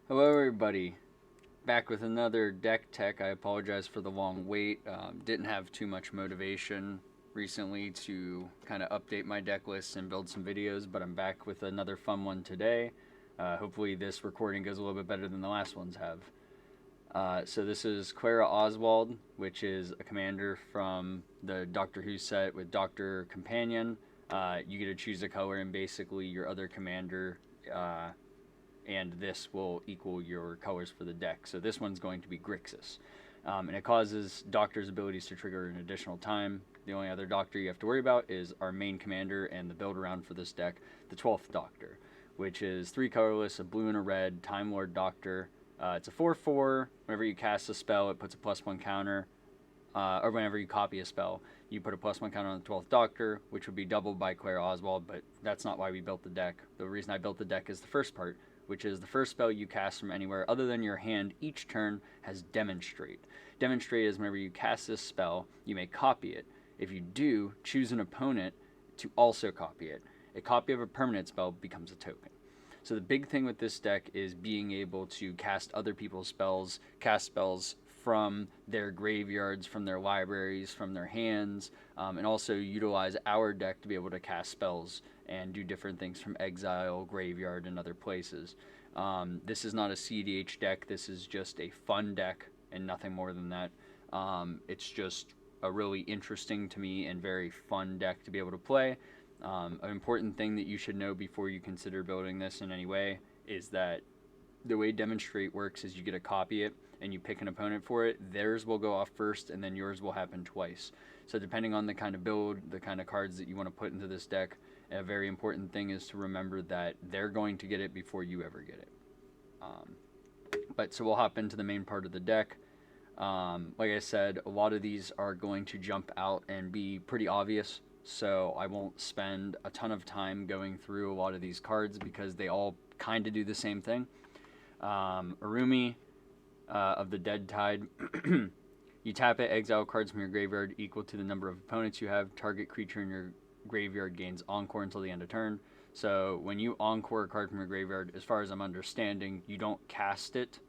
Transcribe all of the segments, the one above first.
Hello, everybody. Back with another deck tech. I apologize for the long wait. Didn't have too much motivation recently to kind of update my deck lists and build some videos, but I'm back with another fun one today. Hopefully, this recording goes a little bit better than the last ones have. So this is Clara Oswald, which is a commander from the Doctor Who set with Doctor Companion. You get to choose a color, and basically your other commander and this will equal your colors for the deck. So this one's going to be GRIXIS. And it causes Doctor's abilities to trigger an additional time. The only other Doctor you have to worry about is our main commander and the build around for this deck, the 12th Doctor, which is 3 colorless, a blue and a red, Time Lord Doctor. It's a 4/4. Whenever you cast a spell, it puts a +1 counter. Or whenever you copy a spell, you put a +1 counter on the 12th Doctor, which would be doubled by Clara Oswald, but that's not why we built the deck. The reason I built the deck is the first part, which is the first spell you cast from anywhere other than your hand each turn has Demonstrate. Demonstrate is whenever you cast this spell, you may copy it. If you do, choose an opponent to also copy it. A copy of a permanent spell becomes a token. So the big thing with this deck is being able to cast other people's spells, cast spells from their graveyards, from their libraries, from their hands, and also utilize our deck to be able to cast spells and do different things from exile, graveyard, and other places. This is not a CDH deck. This is just a fun deck and nothing more than that. It's just a really interesting to me and very fun deck to be able to play. An important thing that you should know before you consider building this in any way is that the way Demonstrate works is you get to copy it and you pick an opponent for it. Theirs will go off first and then yours will happen twice. So depending on the kind of build, the kind of cards that you want to put into this deck, a very important thing is to remember that they're going to get it before you ever get it. So we'll hop into the main part of the deck. Like I said, a lot of these are going to jump out and be pretty obvious, so I won't spend a ton of time going through a lot of these cards because they all kind of do the same thing. Arumi of the Dead Tide. You tap it, exile cards from your graveyard equal to the number of opponents you have. Target creature in your graveyard gains Encore until the end of turn. So when you Encore a card from your graveyard, as far as I'm understanding, you don't cast it.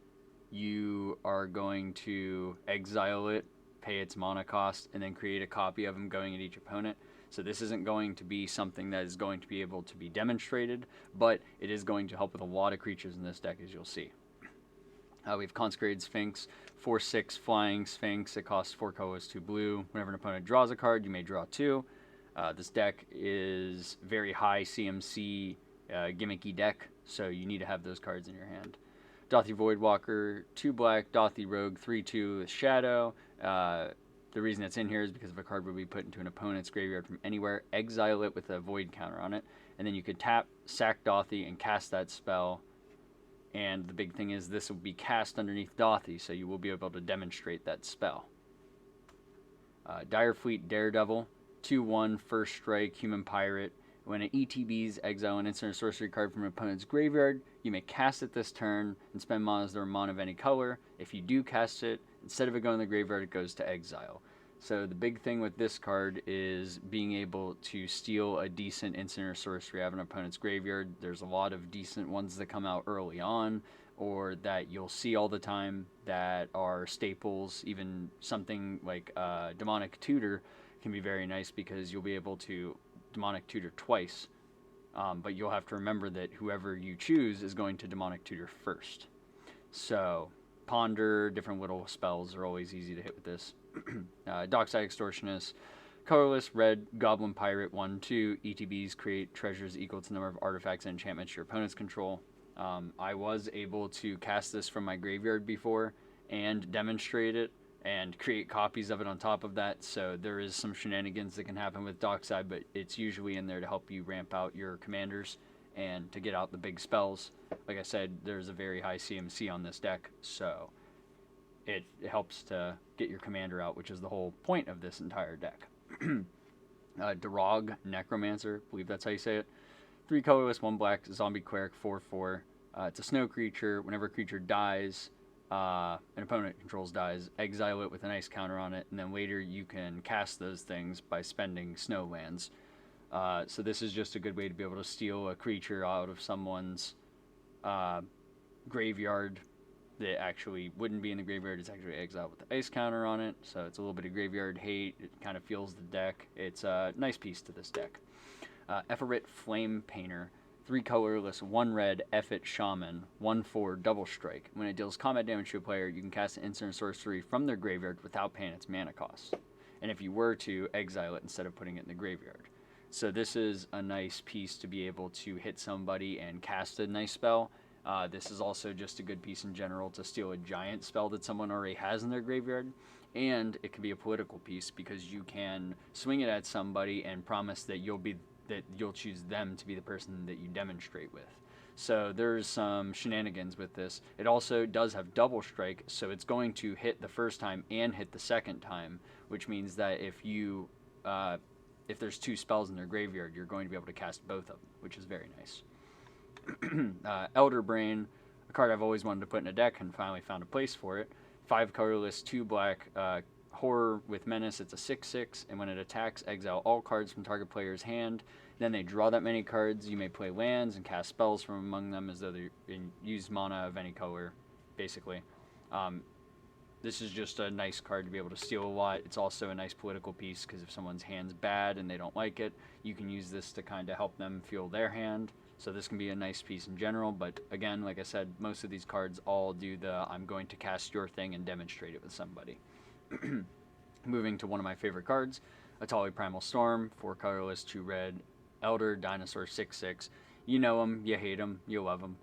You are going to exile it, pay its mana cost, and then create a copy of them going at each opponent. So this isn't going to be something that is going to be able to be demonstrated, but it is going to help with a lot of creatures in this deck, as you'll see. We have Consecrated Sphinx, 4/6 flying Sphinx. It costs 4 colors, 2 blue. Whenever an opponent draws a card, you may draw 2. This deck is very high CMC gimmicky deck, so you need to have those cards in your hand. Dothi Voidwalker, 2 black, Dothi Rogue, 3/2 with Shadow. The reason it's in here is because if a card would be put into an opponent's graveyard from anywhere, exile it with a void counter on it, and then you could tap, sack Dothi, and cast that spell. And the big thing is this will be cast underneath Dothi, so you will be able to demonstrate that spell. Direfleet Daredevil, 2/1, first strike, human pirate. When it ETBs, exile an instant or sorcery card from an opponent's graveyard, you may cast it this turn and spend mana as the mana of any color. If you do cast it, instead of it going to the graveyard, it goes to exile. So the big thing with this card is being able to steal a decent instant or sorcery out of an opponent's graveyard. There's a lot of decent ones that come out early on, or that you'll see all the time that are staples. Even something like Demonic Tutor can be very nice because you'll be able to Demonic Tutor twice, but you'll have to remember that whoever you choose is going to Demonic Tutor first. So Ponder, different little spells are always easy to hit with this. Dockside Extortionist, colorless, red, Goblin Pirate, 1/2. ETBs create treasures equal to the number of artifacts and enchantments your opponents control. I was able to cast this from my graveyard before and demonstrate it and create copies of it on top of that, so there is some shenanigans that can happen with Dockside, but it's usually in there to help you ramp out your commanders and to get out the big spells. Like I said, there's a very high CMC on this deck, so it helps to get your commander out, which is the whole point of this entire deck. Darog Necromancer, I believe that's how you say it. 3 colorless, 1 black, zombie cleric, 4/4. It's a snow creature. Whenever a creature dies, an opponent controls dies, exile it with an ice counter on it, and then later you can cast those things by spending snow lands. So this is just a good way to be able to steal a creature out of someone's graveyard that actually wouldn't be in the graveyard. It's actually exiled with the ice counter on it, so it's a little bit of graveyard hate. It kind of feels the deck. It's a nice piece to this deck. Efferit Flame Painter, 3 colorless, 1 red, Effet Shaman, 1/4 double strike. When it deals combat damage to a player, you can cast an instant or sorcery from their graveyard without paying its mana cost. And if you were to, exile it instead of putting it in the graveyard. So this is a nice piece to be able to hit somebody and cast a nice spell. This is also just a good piece in general to steal a giant spell that someone already has in their graveyard. And it can be a political piece because you can swing it at somebody and promise that you'll choose them to be the person that you demonstrate with. So there's some shenanigans with this. It also does have double strike, so it's going to hit the first time and hit the second time, which means that if there's 2 spells in their graveyard, you're going to be able to cast both of them, which is very nice. Elder Brain, a card I've always wanted to put in a deck and finally found a place for it. 5 colorless, 2 black, horror with menace. It's a 6/6, and when it attacks, exile all cards from target player's hand. Then they draw that many cards. You may play lands and cast spells from among them as though they use mana of any color, basically. This is just a nice card to be able to steal a lot. It's also a nice political piece because if someone's hand's bad and they don't like it, you can use this to kind of help them feel their hand. So this can be a nice piece in general, but again, like I said, most of these cards all do the I'm going to cast your thing and demonstrate it with somebody. Moving to one of my favorite cards, Atali Primal Storm, 4 colorless, 2 red, Elder Dinosaur 6/6. You know him, you hate him, you love him.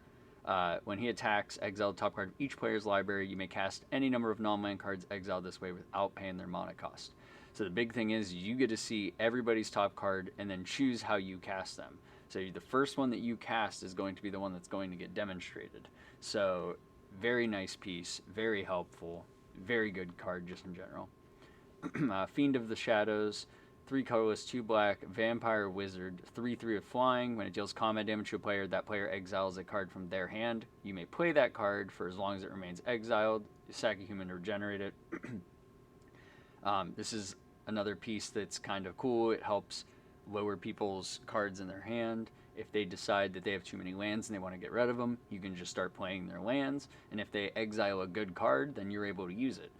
When he attacks, exile the top card of each player's library. You may cast any number of non-land cards exiled this way without paying their mana cost. So the big thing is you get to see everybody's top card and then choose how you cast them. So the first one that you cast is going to be the one that's going to get demonstrated. So very nice piece, very helpful, very good card just in general. Fiend of the Shadows, 3 colorless, 2 black, Vampire Wizard, 3/3 of flying. When it deals combat damage to a player, that player exiles a card from their hand. You may play that card for as long as it remains exiled. You sack a human to regenerate it. This is another piece that's kind of cool. It helps lower people's cards in their hand. If they decide that they have too many lands and they want to get rid of them, you can just start playing their lands. And if they exile a good card, then you're able to use it.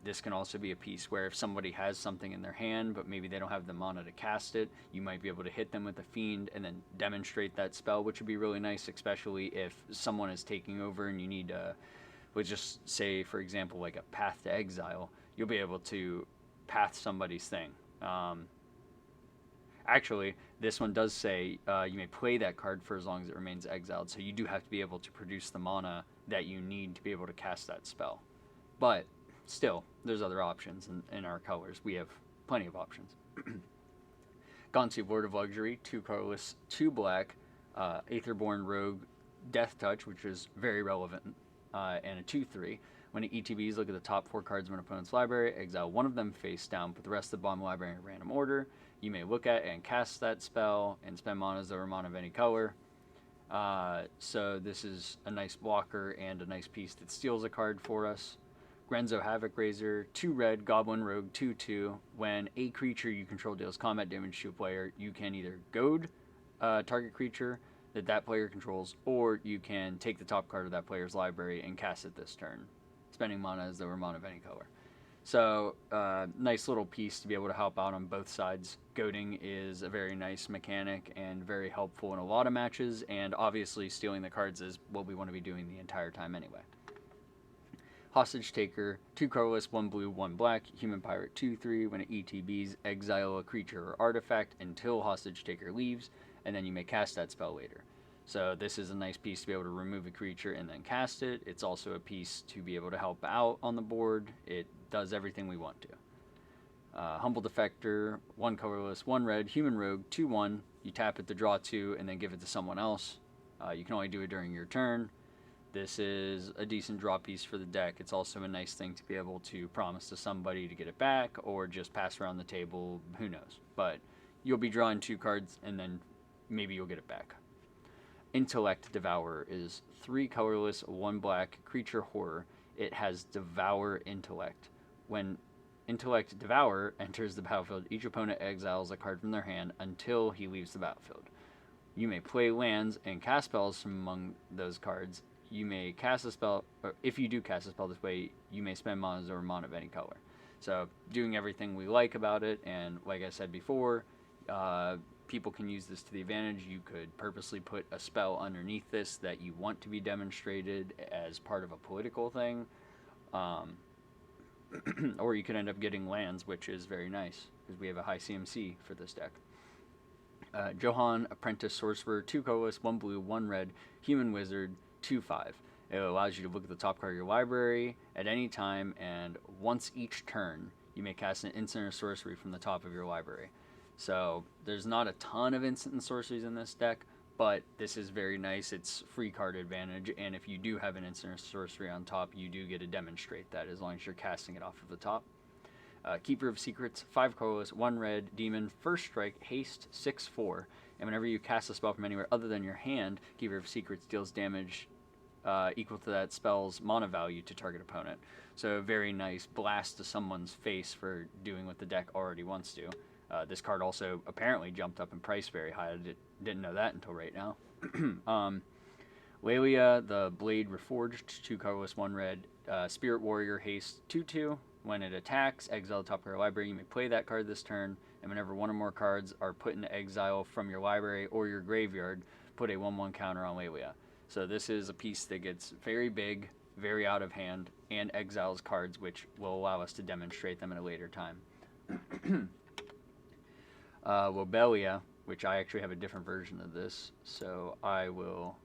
This can also be a piece where if somebody has something in their hand, but maybe they don't have the mana to cast it, you might be able to hit them with a Fiend and then demonstrate that spell, which would be really nice, especially if someone is taking over and you need to, let's just say, for example, like a Path to Exile, you'll be able to path somebody's thing. Actually, this one does say you may play that card for as long as it remains exiled, so you do have to be able to produce the mana that you need to be able to cast that spell. But still, there's other options in our colors. We have plenty of options. Gonsi, Lord of Luxury, 2 colorless, 2 black, Aetherborn Rogue, Death Touch, which is very relevant, and a 2/3. When it ETBs, look at the top 4 cards of an opponent's library, exile one of them face down, put the rest of the bottom library in random order. You may look at and cast that spell and spend mana as though a mana of any color. So this is a nice blocker and a nice piece that steals a card for us. Grenzo Havoc Razor, 2 red, Goblin Rogue, 2/2. When a creature you control deals combat damage to a player, you can either goad target creature that player controls, or you can take the top card of that player's library and cast it this turn, spending mana as though a mana of any color. So, nice little piece to be able to help out on both sides. Goading is a very nice mechanic and very helpful in a lot of matches, and obviously stealing the cards is what we want to be doing the entire time anyway. Hostage Taker, 2 colorless, 1 blue, 1 black, Human Pirate 2/3. When it ETBs, exile a creature or artifact until Hostage Taker leaves, and then you may cast that spell later. So this is a nice piece to be able to remove a creature and then cast it. It's also a piece to be able to help out on the board. It does everything we want to. Humble Defector, 1 colorless, 1 red, Human Rogue, 2/1. You tap it to draw 2 and then give it to someone else. You can only do it during your turn. This is a decent draw piece for the deck. It's also a nice thing to be able to promise to somebody to get it back or just pass around the table, who knows. But you'll be drawing 2 cards and then maybe you'll get it back. Intellect Devourer is 3 colorless, 1 black, creature horror. It has Devour Intellect. When Intellect Devourer enters the battlefield, each opponent exiles a card from their hand until he leaves the battlefield. You may play lands and cast spells from among those cards. you may cast a spell, or if you do cast a spell this way, you may spend mana or mana of any color. So doing everything we like about it, and like I said before, people can use this to the advantage. You could purposely put a spell underneath this that you want to be demonstrated as part of a political thing. Or you could end up getting lands, which is very nice, because we have a high CMC for this deck. Johan, Apprentice Sorcerer, 2 colorless, 1 blue, 1 red, Human Wizard, 2/5. It allows you to look at the top card of your library at any time, and once each turn, you may cast an instant or sorcery from the top of your library. So there's not a ton of instant and sorceries in this deck, but this is very nice. It's free card advantage, and if you do have an instant or sorcery on top, you do get to demonstrate that as long as you're casting it off of the top. Keeper of Secrets, 5 colorless, 1 red, demon, first strike, haste, 6/4, and whenever you cast a spell from anywhere other than your hand, Keeper of Secrets deals damage equal to that spell's mana value to target opponent. So a very nice blast to someone's face for doing what the deck already wants to. This card also apparently jumped up in price very high. I didn't know that until right now. Lelia, the Blade Reforged, 2 colorless, 1 red, Spirit Warrior, haste, 2/2. When it attacks, exile the top card of your library. You may play that card this turn, and whenever one or more cards are put into exile from your library or your graveyard, put a 1/1 counter on Lelia. So this is a piece that gets very big, very out of hand, and exiles cards, which will allow us to demonstrate them at a later time. Lobelia, which I actually have a different version of this, so I will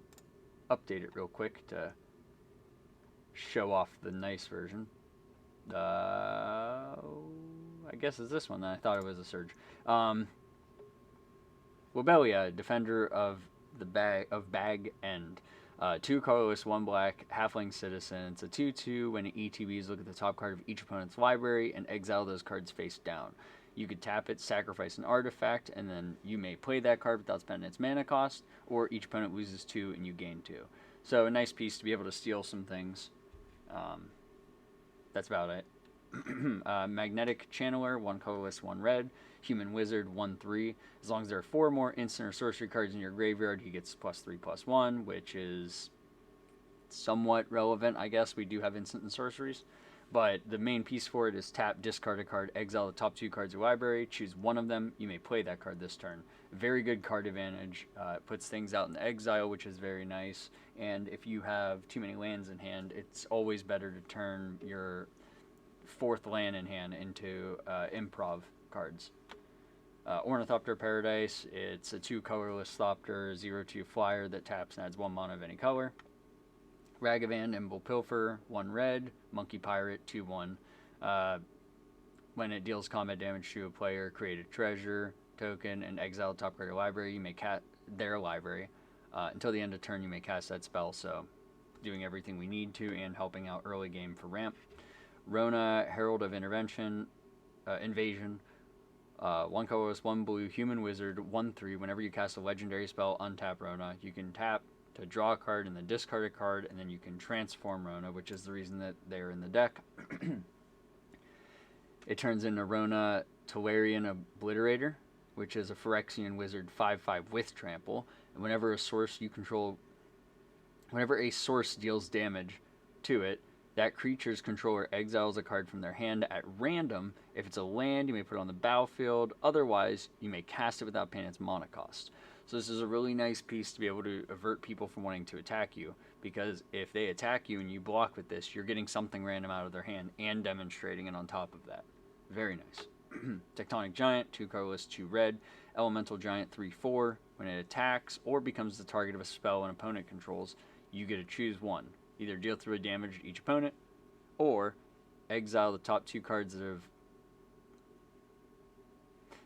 update it real quick to show off the nice version. I guess it's this one. I thought it was a Surge. Lobelia, Defender of the Bag End. 2 colorless, 1 black, halfling citizen. It's a 2/2. When it ETBs, look at the top card of each opponent's library and exile those cards face down. You could tap it, sacrifice an artifact, and then you may play that card without spending its mana cost, or each opponent loses 2 and you gain 2. So a nice piece to be able to steal some things. That's about it. Magnetic Channeler, 1 colorless, 1 red. Human Wizard, 1/3. As long as there are 4 more instant or sorcery cards in your graveyard, he gets +3/+1, which is somewhat relevant, I guess. We do have instant and sorceries. But the main piece for it is tap, discard a card, exile the top 2 cards of your library, choose one of them, you may play that card this turn. Very good card advantage. It puts things out in exile, which is very nice. And if you have too many lands in hand, it's always better to turn your 4th land in hand into improv cards. Ornithopter Paradise, it's a 2 colorless Thopter, 0/2 flyer that taps and adds 1 mana of any color. Ragavan, Nimble Pilfer, 1 red. Monkey Pirate, 2/1. When it deals combat damage to a player, create a treasure token and exile top card of your library. You may cast their library. Until the end of turn, you may cast that spell, so doing everything we need to and helping out early game for ramp. Rona, Herald of Invasion. 1 colorless, 1 blue, Human Wizard, 1/3. Whenever you cast a legendary spell, untap Rona. You can tap to draw a card and then discard a card, and then you can transform Rona, which is the reason that they're in the deck. It turns into Rona Tolarian Obliterator, which is a Phyrexian Wizard 5/5 with trample. And whenever a source deals damage to it, that creature's controller exiles a card from their hand at random. If it's a land, you may put it on the battlefield. Otherwise, you may cast it without paying its mana cost. So this is a really nice piece to be able to avert people from wanting to attack you, because if they attack you and you block with this, you're getting something random out of their hand and demonstrating it on top of that. Very nice. Tectonic Giant, 2 colorless, 2 red. Elemental Giant, 3/4. When it attacks or becomes the target of a spell an opponent controls, you get to choose one. Either deal 3 damage to each opponent, or exile the top 2 cards of...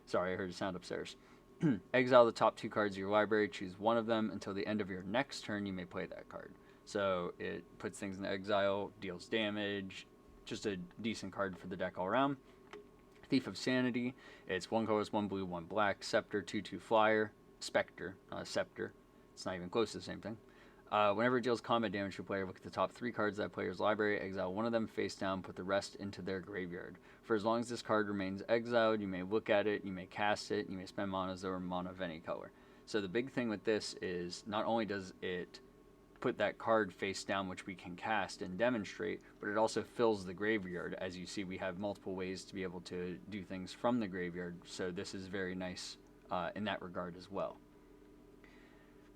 Sorry, I heard a sound upstairs. Exile the top 2 cards of your library, choose one of them. Until the end of your next turn, you may play that card. So it puts things in exile, deals damage, just a decent card for the deck all around. Thief of Sanity, it's 1 colorless, 1 blue, 1 black, Scepter, 2/2 flyer, Spectre, not a Scepter. It's not even close to the same thing. Whenever it deals combat damage to a player, look at the top 3 cards of that player's library, exile one of them face down, put the rest into their graveyard. For as long as this card remains exiled, you may look at it, you may cast it, you may spend mana or mana of any color. So the big thing with this is not only does it put that card face down, which we can cast and demonstrate, but it also fills the graveyard. As you see, we have multiple ways to be able to do things from the graveyard, so this is very nice in that regard as well.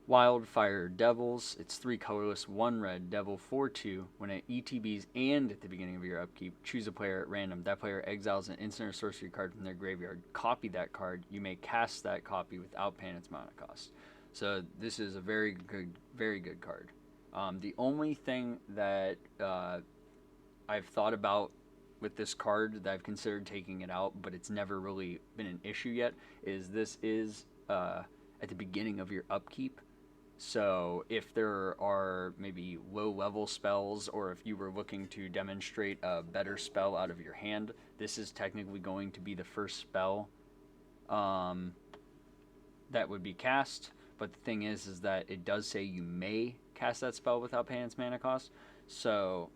Wildfire Devils, it's 3 colorless, 1 red, devil 4/2. When it ETBs and at the beginning of your upkeep, choose a player at random. That player exiles an instant or sorcery card from their graveyard. Copy that card. You may cast that copy without paying its mana cost. So this is a very good card. The only thing that I've thought about with this card that I've considered taking it out, but it's never really been an issue yet, is this is at the beginning of your upkeep. So if there are maybe low-level spells, or if you were looking to demonstrate a better spell out of your hand, this is technically going to be the first spell that would be cast. But the thing is that it does say you may cast that spell without paying its mana cost. So,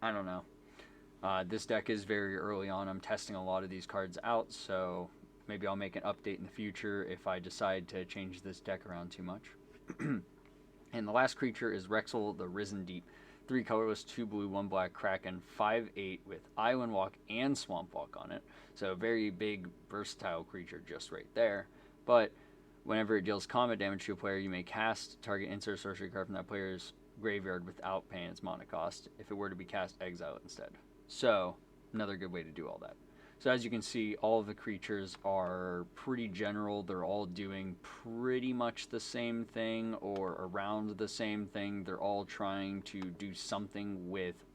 I don't know. This deck is very early on. I'm testing a lot of these cards out, so maybe I'll make an update in the future if I decide to change this deck around too much. And the last creature is Rexel the Risen Deep. 3 colorless, 2 blue, 1 black, Kraken, 5/8 with Island Walk and Swamp Walk on it. So a very big, versatile creature just right there. But whenever it deals combat damage to a player, you may cast, target, insert sorcery card from that player's graveyard without paying its mana cost. If it were to be cast, exile it instead. So, another good way to do all that. So as you can see, all of the creatures are pretty general. They're all doing pretty much the same thing or around the same thing. They're all trying to do something with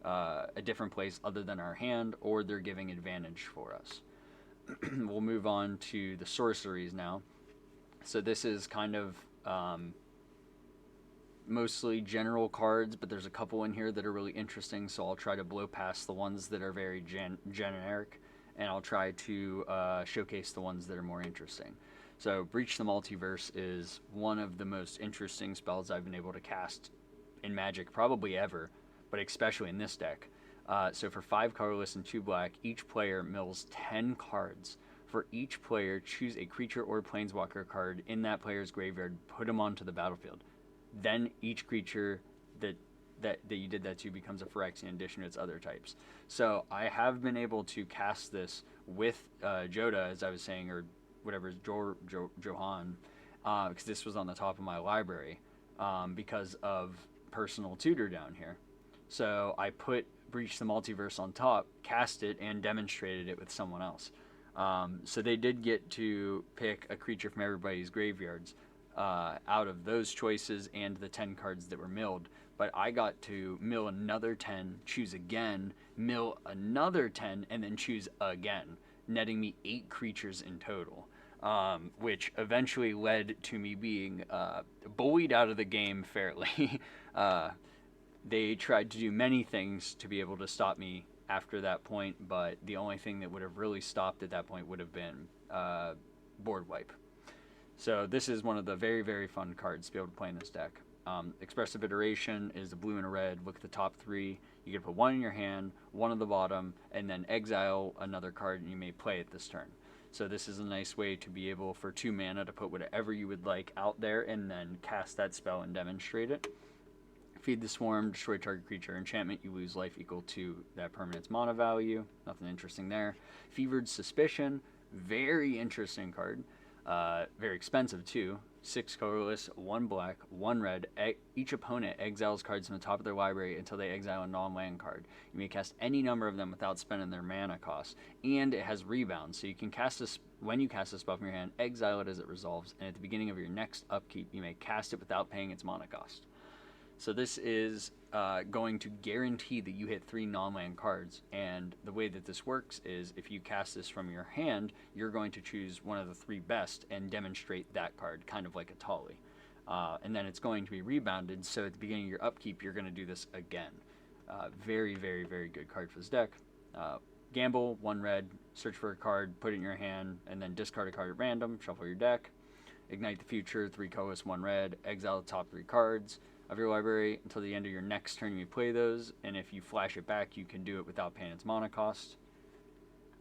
a different place other than our hand, or they're giving advantage for us. We'll move on to the sorceries now. So this is kind of mostly general cards, but there's a couple in here that are really interesting, so I'll try to blow past the ones that are very generic, and I'll try to showcase the ones that are more interesting. So Breach the Multiverse is one of the most interesting spells I've been able to cast in Magic probably ever, but especially in this deck. So for 5 colorless and 2 black, each player mills 10 cards. For each player, choose a creature or planeswalker card in that player's graveyard, put them onto the battlefield. Then each creature that you did that to becomes a Phyrexian in addition to its other types. So I have been able to cast this with Joda, as I was saying, or whatever, Johan, because this was on the top of my library because of Personal Tutor down here. So I put Breach the Multiverse on top, cast it, and demonstrated it with someone else. So they did get to pick a creature from everybody's graveyards out of those choices and the 10 cards that were milled. But I got to mill another 10, choose again, mill another 10, and then choose again, netting me 8 creatures in total, which eventually led to me being bullied out of the game fairly. They tried to do many things to be able to stop me after that point, but the only thing that would have really stopped at that point would have been board wipe. So this is one of the very, very fun cards to be able to play in this deck. Expressive Iteration is a blue and a red. Look at the top 3. You can put 1 in your hand, 1 on the bottom, and then exile another card, and you may play it this turn. So this is a nice way to be able, for 2 mana, to put whatever you would like out there and then cast that spell and demonstrate it. Feed the Swarm, destroy target creature. Enchantment, you lose life equal to that permanent's mana value. Nothing interesting there. Fevered Suspicion, very interesting card. Very expensive too. 6 colorless, 1 black, 1 red. Each opponent exiles cards from the top of their library until they exile a non-land card. You may cast any number of them without spending their mana cost. And it has rebound, so you can cast this when you cast a spell from your hand, exile it as it resolves, and at the beginning of your next upkeep, you may cast it without paying its mana cost. So this is going to guarantee that you hit 3 non-land cards, and the way that this works is if you cast this from your hand, you're going to choose one of the 3 best and demonstrate that card, kind of like a Tali. And then it's going to be rebounded, so at the beginning of your upkeep, you're going to do this again. Very, very, very good card for this deck. Gamble, 1 red, search for a card, put it in your hand, and then discard a card at random, shuffle your deck. Ignite the Future, 3 colorless, 1 red, exile the top 3 cards of your library until the end of your next turn. You play those, and if you flash it back, you can do it without paying its mana cost.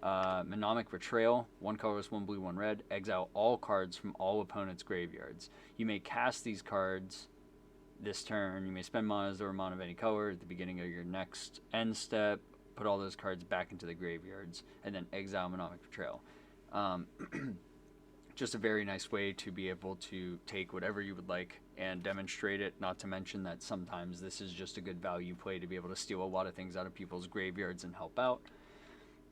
Mnemonic Betrayal, 1 colorless, 1 blue, 1 red. Exile all cards from all opponents' graveyards. You may cast these cards This turn, you may spend manas or mana of any color at the beginning of your next end step. Put all those cards back into the graveyards, and then exile Mnemonic Betrayal. Just a very nice way to be able to take whatever you would like and demonstrate it. Not to mention that sometimes this is just a good value play to be able to steal a lot of things out of people's graveyards and help out.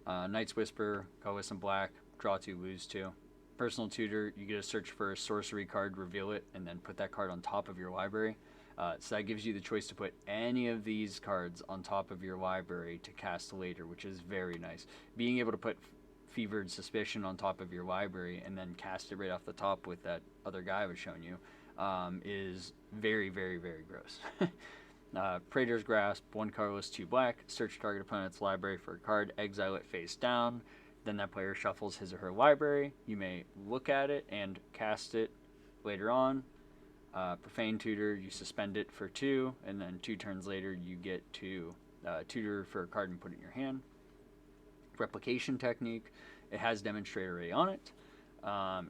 Knight's Whisper, colorless and black, draw 2, lose 2. Personal Tutor, you get to search for a sorcery card, reveal it, and then put that card on top of your library. So that gives you the choice to put any of these cards on top of your library to cast later, which is very nice. Being able to put Fevered Suspicion on top of your library and then cast it right off the top with that other guy I was showing you is very, very, very gross. Praetor's Grasp, 1 colorless, 2 black. Search target opponent's library for a card, exile it face down. Then that player shuffles his or her library. You may look at it and cast it later on. Profane Tutor, you suspend it for 2, and then 2 turns later you get to tutor for a card and put it in your hand. Replication Technique, it has Demonstrator already on it.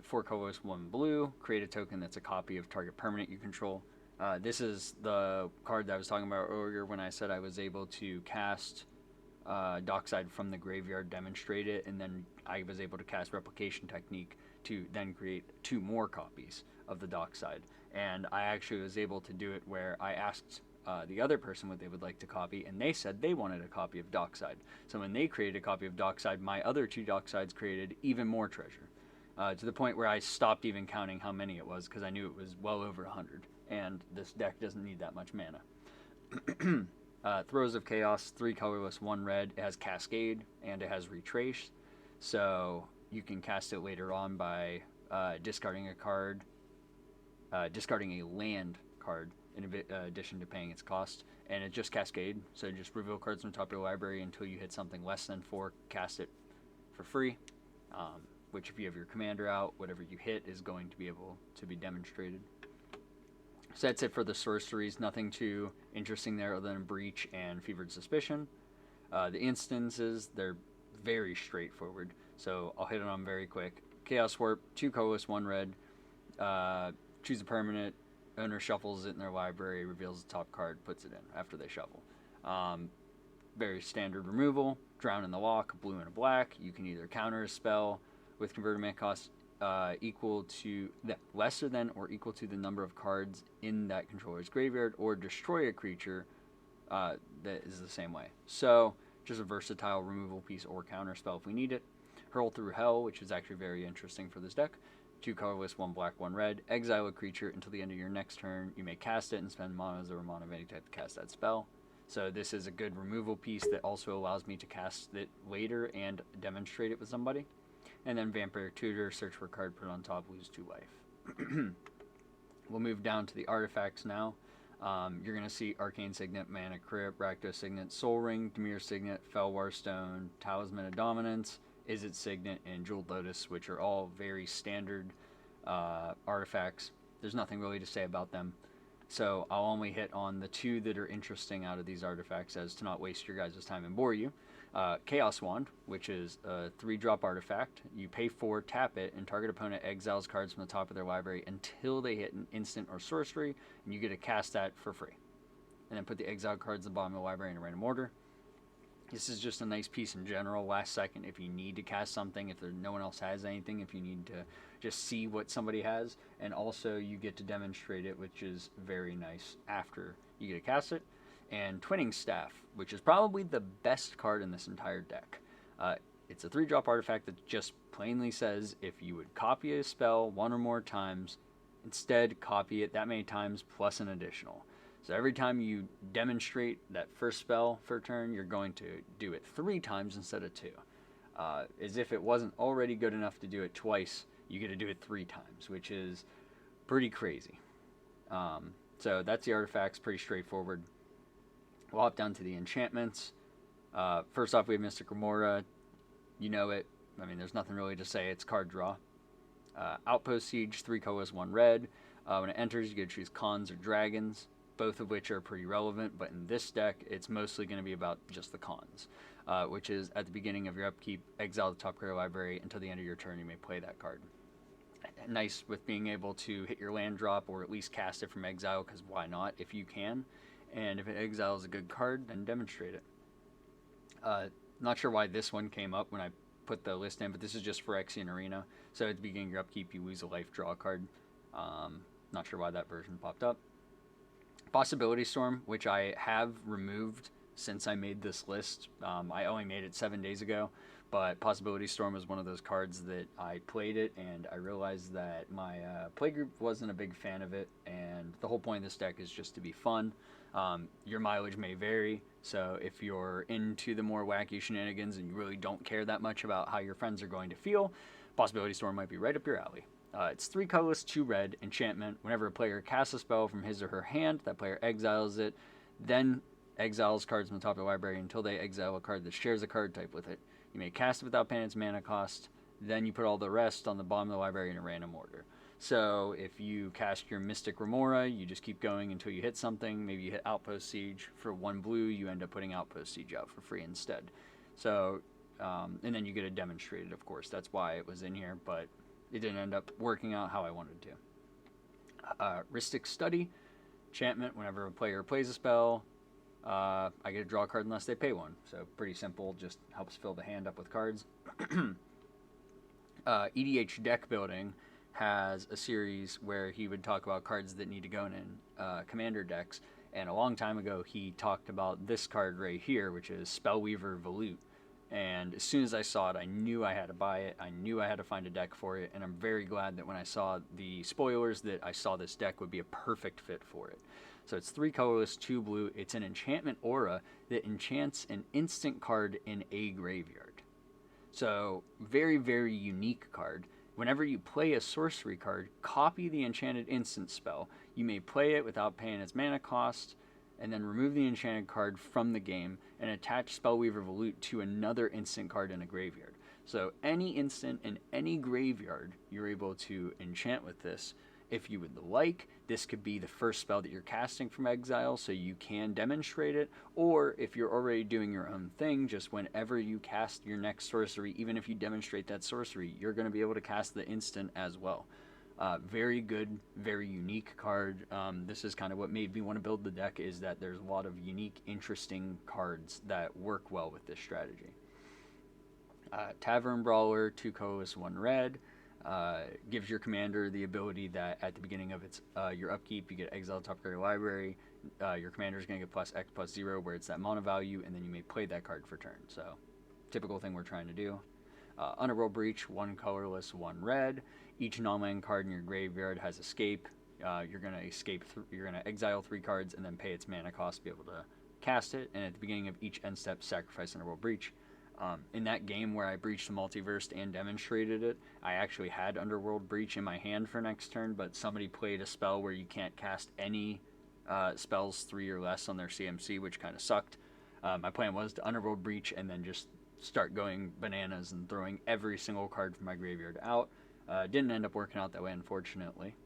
4 colorless, 1 blue. Create a token that's a copy of target permanent you control. This is the card that I was talking about earlier when I said I was able to cast Dockside from the graveyard, demonstrate it, and then I was able to cast Replication Technique to then create 2 more copies of the Dockside. And I actually was able to do it where I asked the other person what they would like to copy, and they said they wanted a copy of Dockside. So when they created a copy of Dockside, my other 2 Docksides created even more treasure, to the point where I stopped even counting how many it was because I knew it was well over 100, and this deck doesn't need that much mana. Throes of Chaos, 3 colorless, 1 red. It has Cascade, and it has Retrace, so you can cast it later on by discarding a card, discarding a land card, in addition to paying its cost, and it just Cascade, so just reveal cards from the top of your library until you hit something less than 4, cast it for free, which if you have your commander out, whatever you hit is going to be able to be demonstrated. So that's it for the sorceries, nothing too interesting there other than Breach and Fevered Suspicion. The instances, they're very straightforward, so I'll hit it on very quick. Chaos Warp, 2 colorless, 1 red, choose a permanent. Owner shuffles it in their library, reveals the top card, puts it in after they shuffle. Very standard removal. Drown in the Lock, blue and a black. You can either counter a spell with converted mana cost equal to lesser than or equal to the number of cards in that controller's graveyard, or destroy a creature that is the same way. So just a versatile removal piece or counter spell if we need it. Hurl Through Hell, which is actually very interesting for this deck. 2 colorless, 1 black, 1 red. Exile a creature until the end of your next turn. You may cast it and spend manas or mana of any type to cast that spell. So this is a good removal piece that also allows me to cast it later and demonstrate it with somebody. And then Vampiric Tutor, search for a card, put it on top, lose 2 life. We'll move down to the artifacts now. You're going to see Arcane Signet, Mana Crypt, Rakdos Signet, Soul Ring, Dimir Signet, Felwar Stone, Talisman of Dominance, Izzet Signet, and Jeweled Lotus, which are all very standard artifacts. There's nothing really to say about them. So I'll only hit on the 2 that are interesting out of these artifacts as to not waste your guys' time and bore you. Chaos Wand, which is a 3-drop artifact. You pay 4, tap it, and target opponent exiles cards from the top of their library until they hit an instant or sorcery, and you get to cast that for free. And then put the exiled cards at the bottom of the library in a random order. This is just a nice piece in general, last second if you need to cast something, if no one else has anything, if you need to just see what somebody has, and also you get to demonstrate it, which is very nice after you get to cast it. And Twinning Staff, which is probably the best card in this entire deck. It's a 3-drop artifact that just plainly says if you would copy a spell 1 or more times, instead copy it that many times plus an additional. So every time you demonstrate that first spell for a turn, you're going to do it 3 times instead of 2. As if it wasn't already good enough to do it twice, you get to do it 3 times, which is pretty crazy. So that's the artifacts, pretty straightforward. We'll hop down to the enchantments. First off, we have Mystic Remora. You know it. I mean, there's nothing really to say. It's card draw. Outpost Siege, 3 colors, 1 red. When it enters, you get to choose Khans or Dragons, both of which are pretty relevant, but in this deck, it's mostly going to be about just the Khans, which is at the beginning of your upkeep, exile the top card of your library. Until the end of your turn, you may play that card. nice with being able to hit your land drop or at least cast it from exile, because why not if you can. And if it exiles a good card, then demonstrate it. Not sure why this one came up when I put the list in, but this is just for Phyrexian Arena. So at the beginning of your upkeep, you lose a life, draw a card. Not sure why that version popped up. Possibility Storm, which I have removed since I made this list. I only made it 7 days ago, but Possibility Storm was one of those cards that I played it, and I realized that my playgroup wasn't a big fan of it, and the whole point of this deck is just to be fun. Your mileage may vary, so if you're into the more wacky shenanigans and you really don't care that much about how your friends are going to feel, Possibility Storm might be right up your alley. It's 3 colorless, 2 red, enchantment. Whenever a player casts a spell from his or her hand, that player exiles it, then exiles cards from the top of the library until they exile a card that shares a card type with it. You may cast it without paying its mana cost, then you put all the rest on the bottom of the library in a random order. So if you cast your Mystic Remora, you just keep going until you hit something. Maybe you hit Outpost Siege. For 1 blue, you end up putting Outpost Siege out for free instead. So, and then you get it demonstrated, of course. That's why it was in here, but it didn't end up working out how I wanted to. Rhystic Study, enchantment. Whenever a player plays a spell, I get to draw a card unless they pay one. So pretty simple, just helps fill the hand up with cards. EDH deck building has a series where he would talk about cards that need to go in commander decks. And a long time ago, he talked about this card right here, which is Spellweaver Volute. And as soon as I saw it, I knew I had to buy it. I knew I had to find a deck for it. And I'm very glad that when I saw the spoilers that I saw this deck would be a perfect fit for it. So it's 3 colorless, 2 blue. It's an enchantment aura that enchants an instant card in a graveyard. So very, very unique card. Whenever you play a sorcery card, copy the enchanted instant spell. You may play it without paying its mana cost, and then remove the enchanted card from the game and attach Spellweaver Volute to another instant card in a graveyard. So any instant in any graveyard, you're able to enchant with this. If you would like, this could be the first spell that you're casting from exile, so you can demonstrate it. Or if you're already doing your own thing, just whenever you cast your next sorcery, even if you demonstrate that sorcery, you're going to be able to cast the instant as well. Very good, very unique card. This is kind of what made me want to build the deck, is that there's a lot of unique, interesting cards that work well with this strategy. Tavern Brawler, 2 colorless, 1 red. Gives your commander the ability that at the beginning of its your upkeep, you get exiled top of your library. Your commander is going to get +X+0, where it's that mana value, and then you may play that card for turn. So, typical thing we're trying to do. Underworld Breach, 1 colorless, 1 red. Each non-land card in your graveyard has escape. You're going to escape. You're going to exile 3 cards and then pay its mana cost to be able to cast it. And at the beginning of each end step, sacrifice Underworld Breach. In that game where I breached the multiverse and demonstrated it, I actually had Underworld Breach in my hand for next turn, but somebody played a spell where you can't cast any spells 3 or less on their CMC, which kind of sucked. My plan was to Underworld Breach and then just start going bananas and throwing every single card from my graveyard out. Didn't end up working out that way, unfortunately.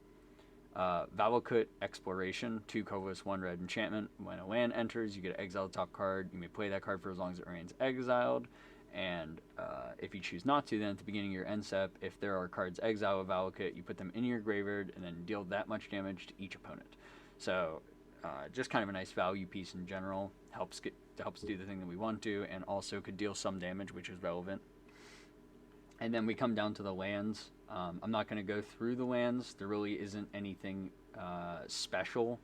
Valakut Exploration, 2 colorless, 1 red enchantment. When a land enters, you get an exiled top card. You may play that card for as long as it remains exiled. And if you choose not to, then at the beginning of your end step, if there are cards exiled with Valakut, you put them in your graveyard and then deal that much damage to each opponent. So just kind of a nice value piece in general. Helps do the thing that we want to, and also could deal some damage, which is relevant. And then we come down to the lands. I'm not going to go through the lands. There really isn't anything special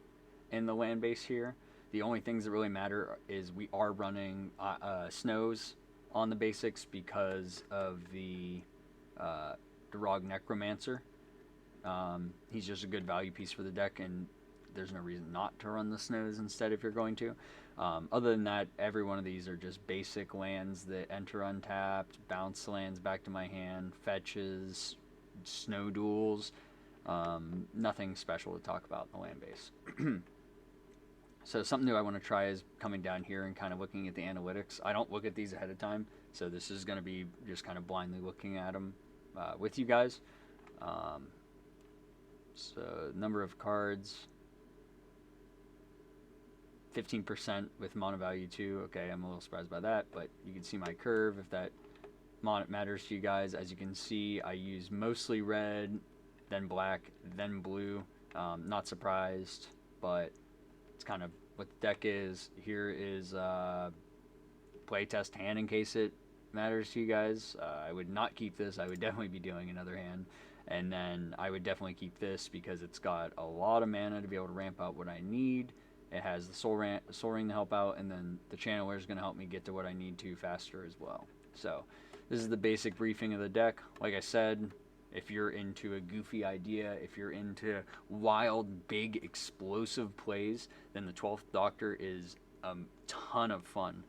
in the land base here. The only things that really matter is we are running snows on the basics because of the Durag Necromancer. He's just a good value piece for the deck, and there's no reason not to run the snows instead if you're going to. Other than that, every one of these are just basic lands that enter untapped, bounce lands back to my hand, fetches, snow duels. Nothing special to talk about in the land base. So something new I want to try is coming down here and kind of looking at the analytics. I don't look at these ahead of time, so this is going to be just kind of blindly looking at them with you guys. So number of cards, 15% with mono value 2. Okay, I'm a little surprised by that, but you can see my curve if that matters to you guys. As you can see, I use mostly red then black, then blue. Not surprised, but it's kind of what the deck is. Here is playtest hand in case it matters to you guys. I would not keep this. I would definitely be doing another hand. And then I would definitely keep this because it's got a lot of mana to be able to ramp out what I need. It has the Soul Ring to help out, and then the Channeler is going to help me get to what I need to faster as well. So this is the basic briefing of the deck. Like I said, if you're into a goofy idea, if you're into wild, big, explosive plays, then the 12th Doctor is a ton of fun.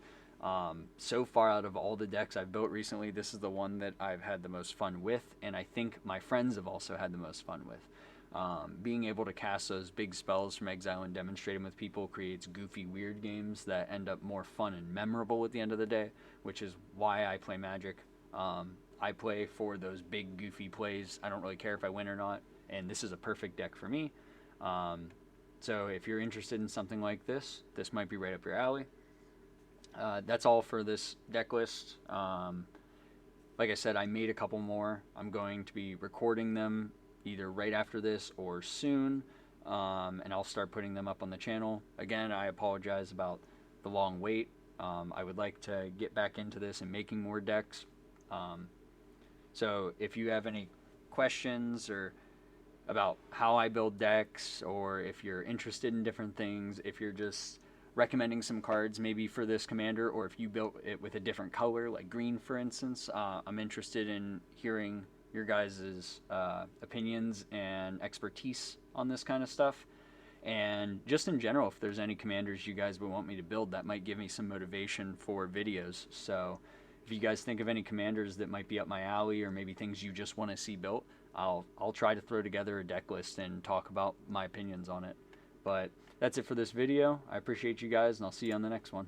So far out of all the decks I've built recently, this is the one that I've had the most fun with, and I think my friends have also had the most fun with. Being able to cast those big spells from exile and demonstrate them with people creates goofy, weird games that end up more fun and memorable at the end of the day, which is why I play Magic. I play for those big, goofy plays. I don't really care if I win or not, and this is a perfect deck for me. So if you're interested in something like this, this might be right up your alley. That's all for this deck list. Like I said, I made a couple more. I'm going to be recording them either right after this or soon, and I'll start putting them up on the channel. Again, I apologize about the long wait. I would like to get back into this and making more decks. So if you have any questions or about how I build decks, or if you're interested in different things, if you're just recommending some cards maybe for this commander, or if you built it with a different color like green for instance, I'm interested in hearing your guys' opinions and expertise on this kind of stuff. And just in general, if there's any commanders you guys would want me to build, that might give me some motivation for videos. So if you guys think of any commanders that might be up my alley, or maybe things you just want to see built, I'll try to throw together a deck list and talk about my opinions on it. But that's it for this video. I appreciate you guys, and I'll see you on the next one.